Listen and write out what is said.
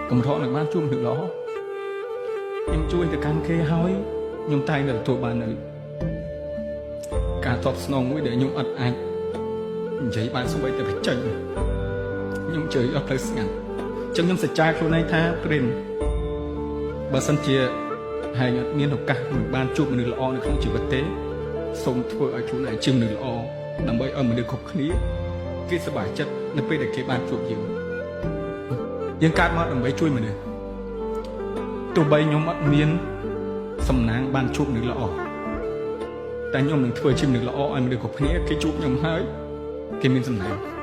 cầm thọ là ban chung được đó nhưng chui từ căn kê hói nhung tay là tụi bạn nữ cả tọt snow mới để nhung ật anh giấy bạn xong bây giờ phải chạy nhung chơi ở place ngắn trong nhung sẽ traiខ្លួនឯងថាព្រិនបើសិនជាហើយមានឱកាសមិនបានជួបមនុស្សល្អនៅក្នុងជីវិតទេសូមធ្វើឲ្យខ្លួនឯងជាមនុស្សល្អដើម្បីឲ្យមនុស្សគ្រប់គ្នាគេសប្បាយចិត្តនៅពេលដែលគេបានជួបយើងកើតមកដើម្បីជួយមនុស្សទោះបីខ្ញុំអត់មានសំណាងបានជួបមនុស្សល្អតែខ្ញុំនឹងធ្វើជាមនុស្សល្អឲ្យមនុស្សគ្រប់គ្នាគេជួបខ្ញុំហើយគេមានសំណាង